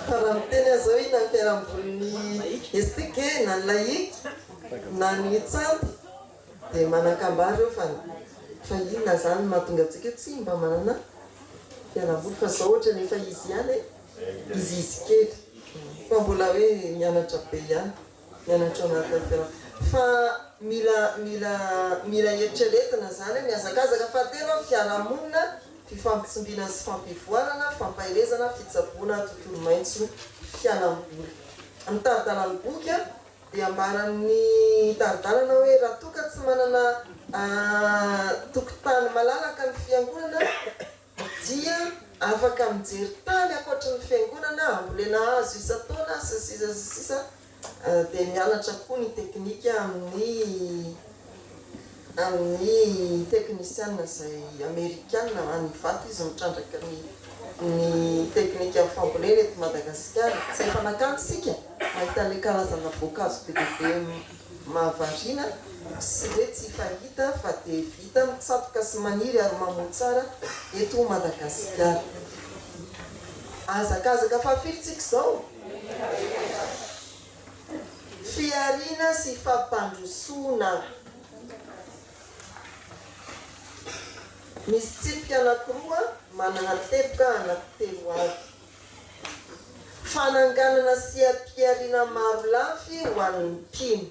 Speaker 1: fa raha miteny azao ina ny fialam-boliny estike na ny laïque na ny tsanty dia manakambary eo fa inona zany mahatonga antsika tsy mba manana fialam-boly fa zao ohatra nefa izy ihany izy kely fa mbola hoe mianatra be ihany mianatra anaty fialam-boly fa mila eritreretina zany miazakazaka fahatelo fiarahamonina fifampitsimbina sy fampivoarana fampahirezana fitsaboana tontolo maitso fianamboly amitaridalany boky a dia ambaran'ny taridalana hoe raha toka tsy manana tokotany malalaka ny fiangonana dia afaka mijery tany akoatra ny fiangonana ambolena azo isataona sisa dia mianatra koa ny teknika amin'ny teknisiana izay amerikana any vato izy mitrandraka ny teknika fambolena eto Madagasikara tsy efa nakantsika mahita le karazana voankazo be be mahavariana sy hoe tsy fahita fa dia vita mitsatoka sy maniry ary mamoa tsara eto Madagasikara. Azakazaka fafiritsika izao fiariana sy fampandrosoana. Misy tsipika anankiroa manana teboka anankitelo avy. Fananganana sy ampiariana maro lafy ho an'ny mpino.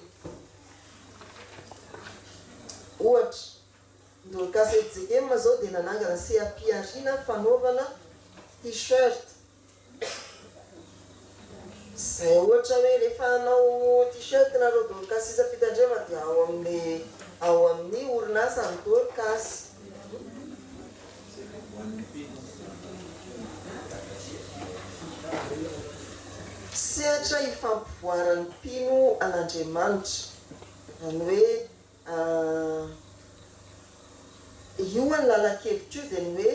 Speaker 1: Ohatra, ndorokasa ejekema zao dia nanangana sy ampiariana fanaovana t-shirt. Zay ohatra hoe rehefa hanao t-shirt nareo dorokasa isa-pitandrema dia ao amin'ny orinasa ny dorokasa. Sehatra ifampivoaran'ny mpino an'Andriamanitra. Izany hoe io ny lalan-kevitro dia ny hoe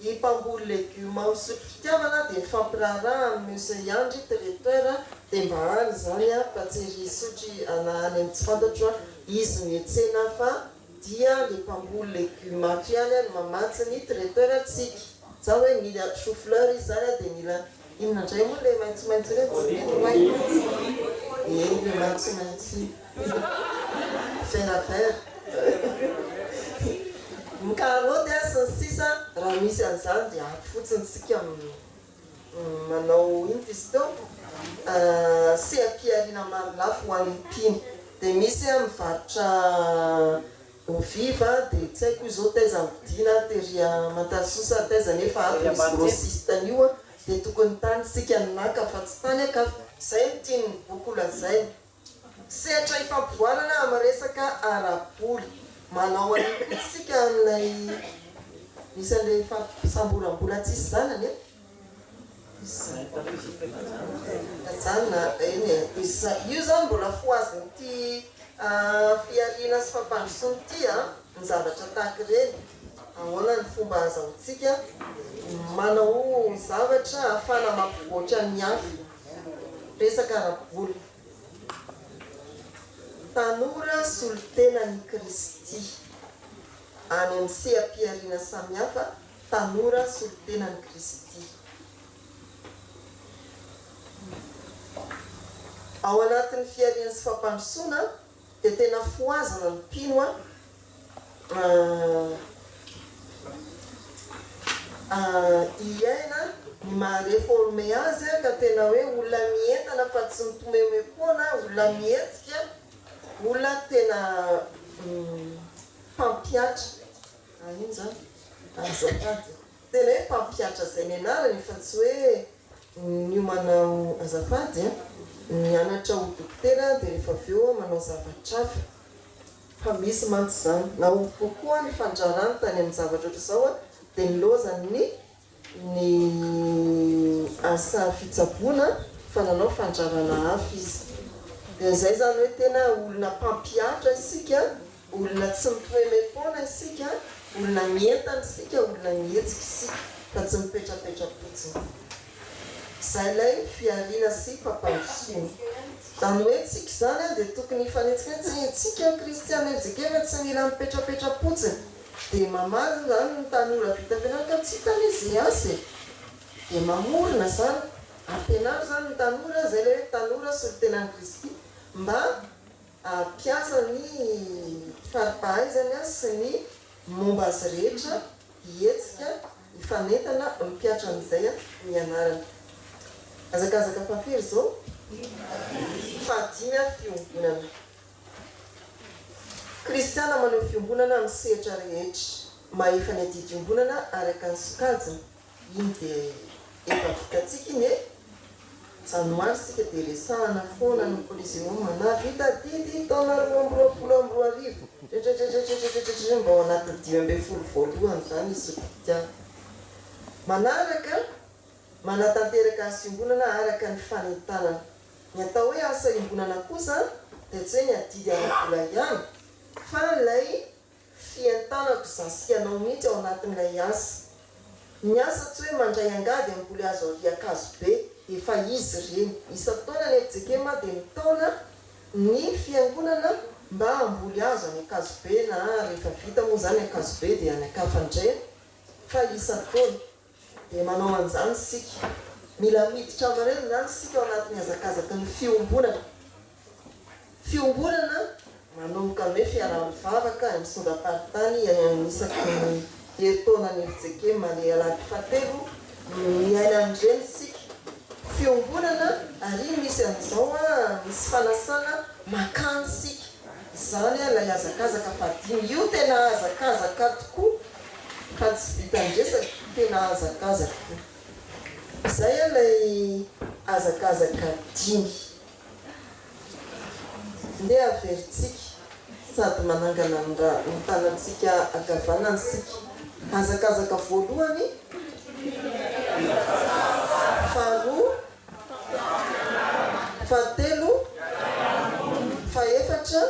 Speaker 1: himpamboly legioma ho sotro fitiavana dia mifampiraharaha amin'ny musée Andry traiteur dia mba hany zany fa tsy ry sotry anahany amin'ny tsy fantatro izy mietsena fa dia le mpamboly legioma ihany no mamatsy ny traiteur tsika. Za hoe mila chou-fleur izy zany dia mila inona indray moa le maitsomaitso le maitsomaitso vert mikaroty sy ny sisa raha misy an'izany dia ato fotsiny sika manao ino izy teo sy ampiariana maro lafo ho an'ny mpino. Dia misy mivarotra oviva dia tsy haiko izao taiza mividina teria matasosa taiza nefa ato misy grossiste an'io dia tokony tany sika naka fa tsy tany akafa. Zay no tiany boky lazay. Sehatra ifampivoarana amin'ny resaka ara-boly. Manao an'io sika amin'ilay misy an'ilay fampisambolambola tsisy zanany e. Io zany mbola foaziny fiariana sy fampandrosoana ity ny zavatra tahaka ireny. Ahoana ny fomba azahoantsika manao zavatra ahafana mampivoatra ny hafa. Resaka ara-boly. Tanora solon-tenan'i Kristy. Any amin'ny seha-piariana samihafa, tanora solon-tenan'i Kristy. Ao anatin'ny fiariana sy fampandrosoana dia tena foazana ny mpino iaina ny mahareforme azy ka tena hoe olona mientana fa tsy mitomemepoana, olona mihetsika, olona tena mpampiatra. Ino zany? Azafady. Tena hoe mpampiatra izay ny anarany fa tsy hoe ny manao azafady mianatra ho dokotera dia rehefa avy eo manao zavatra hafa. Fa misy mantsy izany. Na ho kokoa ny fandrarany tany amin'ny zavatra ohatr' izao dia nilozany ny asa fitsaboana fa nanao fandrarana hafa izy. Dia izay zany hoe tena olona mpampiatra isika, olona tsy mitoemepoana isika, olona mientana isika, olona mihetsika isika fa tsy mipetrapetra-potsiny. Izay ilay fiariana sy fampandrosoana. Izany hoe tsika izany dia tokony hifanetsika tsika kristiana ejekeva tsy mila mipetrapetra-potsiny. Dia mamaly zany ny tanora vita fianarana ka tsy hitany izy asy. Dia mamorona zany. Ampianary zany ny tanora, izay ilay hoe tanora solon-tenan'i Kristy mba ampiasa ny fari-pahaizany sy ny momba azy rehetra hihetsika, hifanentana, mipiatra amin'izay ny anarany. Azakazaka fafiry izao fahadimy a fiombonana kristiana manao fiombonana amin'ny sehatra rehetra maefa ny adidiombonana araka ny sokajiny iny dia efa vitatsika iny janoary sika dia resahana foana ny poliseum na vita didy taona 2024 rehetrarehetrarehetrarehetra mba ao anaty 5 voalohany zany izy dia manaraka manatanteraka asiombonana araka ny fanentanana ny atao hoe asa iombonana kosa dia tsy hoe ny adidy ara-bola ihany fa ilay fientanako zasianao mihitsy ao anatin'ilay asa ny asa tsy hoe mandray angady amboly azo ariakazo be efa izy reny isa taona ny efijekema dia mitaona ny fiangonana mba amboly azo any akazo be na rehefa vita moa zany akazo be dia any akafandreny fa isa taona dia manao an'izany sika mila miditra amareny zany sika ao anatin'ny azakazaka ny fiombonana manomboka hoe fiaraha-mivavaka misondraparitany isaky ny heritaona ny efijekema le alady fatelo miaina amin'ireny sika fiombonana ary misy an'izao misy fanasana makany sika zany lay azakazaka fadimy io tena azakazaka tokoa ka tsy vitandresaka tena azakazaka zay lay azakazaka dimy nde averitsika sady manangana mitanatsika agavanany sika azakazaka voalohany faharoa fahatelo fahaefatra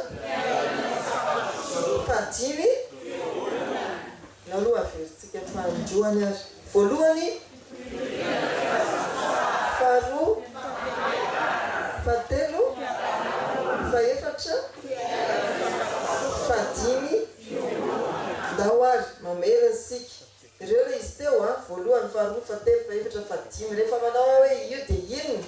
Speaker 1: fahadimy naloha averitsika fahandroany ary voalohany faharoa fahatelo fahaefatra fahadimy ndao ary mameriny sika ireo le izy teo voalohany faharoa fahatelo fahaefatra fahadimy rehefa manao hoe io dia inony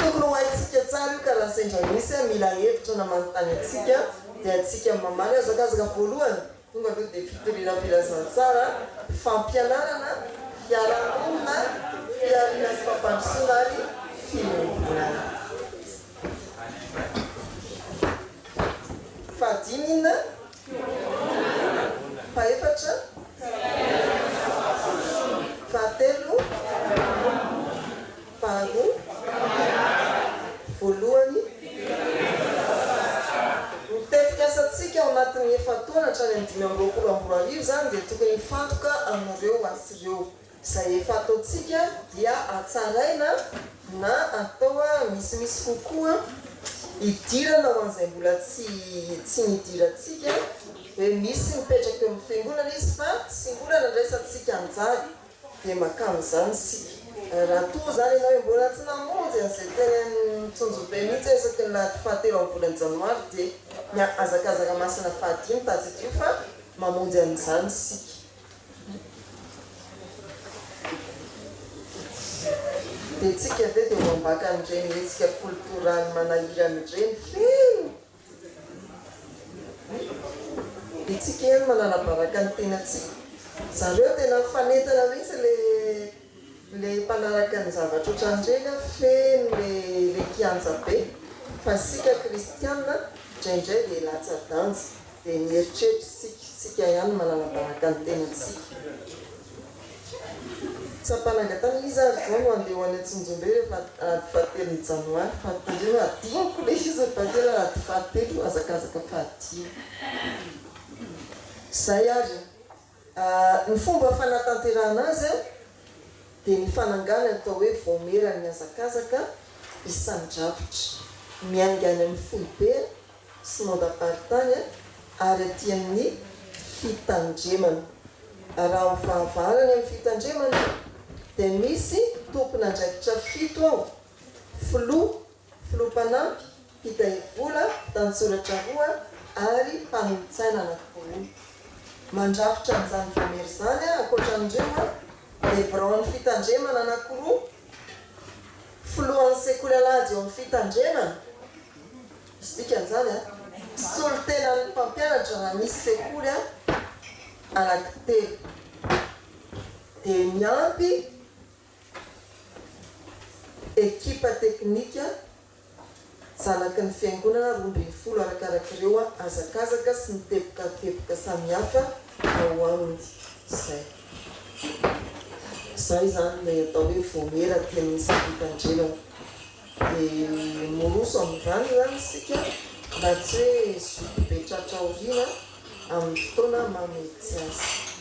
Speaker 1: tokony hoaitsika tsara io karaha sendra misy mila hevitra na manontany atsika dia atsika mamaly azakazaka voalohany tonga aloha dia fitorina filazana tsara fampianarana fiarahamonina fiarina sy fampandrosoana ary fiombonana fahadimy inona fahaefatra fahatelo faharoa voalohany mitetika asatsika ao anatin'ny efataona hatrany amin'ny 5 zany dia tokony hifantoka amin'ireo asy ireo izay efa ataontsika dia atsaraina na atao misimisy kokoa hidirana ho an'izay mbola tsy nidirantsika hoe misy mipetraka eo amin'ny fiangonana izy fa tsy mbola nandraisantsika anjary dia makamin'izany sika raha toa zany ianao hoe mbola tsy namonjy an'izay tena mitsonjobe mihitsy esaky ny lahady fahatelo amin'ny volany janoary dia ny azakazaka masina fahadimy tatsika io fa mamonjy an'izany sika dia tsika ve dia mambaka amin'ireny hetsika kultoraly manahiry amin'ireny feno dia tsika eny mananabaraka ny tenatsika zareo tena fanentana mihitsy le mpanaraka ny zavatra ohatran'ireny feno le kianja be fa sika kristianina indraindray dia latsa-danja dia mieritreritra sika ihany mananabaraka ny tenatsika tsapanangatany izy ary zao no andeha ho any Antsonjombe rehefa ady fahatelon'ny janoary fahatelo adiniko le izy fatelo ady fahatelo azakazaka fahadimy zay ary ny fomba fanatanterahana azy dia ny fanangana atao hoe voamerany azakazaka isan-drafitra miangany amin'ny foibe sy mandaparitany ary aty amin'ny fitandremana raha mivahavarany amin'ny fitandremana dia misy tompona andraikitra fito ao filompanampy fitahivola, tansoratra roa ary mpanon-tsaina anankiroa. Mandrafitra an'izany voamery izany ankoatran'ireo lebron fitandremana anankiroa, filohan'ny sekoly alahady eo amin'ny fitandremana. Izy dikan'izany solon-tenan'ny mpampianatra raha misy sekoly anankitelo. Dia miampy ekipa teknika zanaky ny fiangonana 12 arakarak'ireo hazakazaka sy ny teboka samihafa ao aminy. Izay zany ilay atao hoe voamera dia misy fitandremana. Dia moroso amin'izany zany isika mba tsy hoe zoky be tratra aoriana amin'ny fotoana mametsy azy.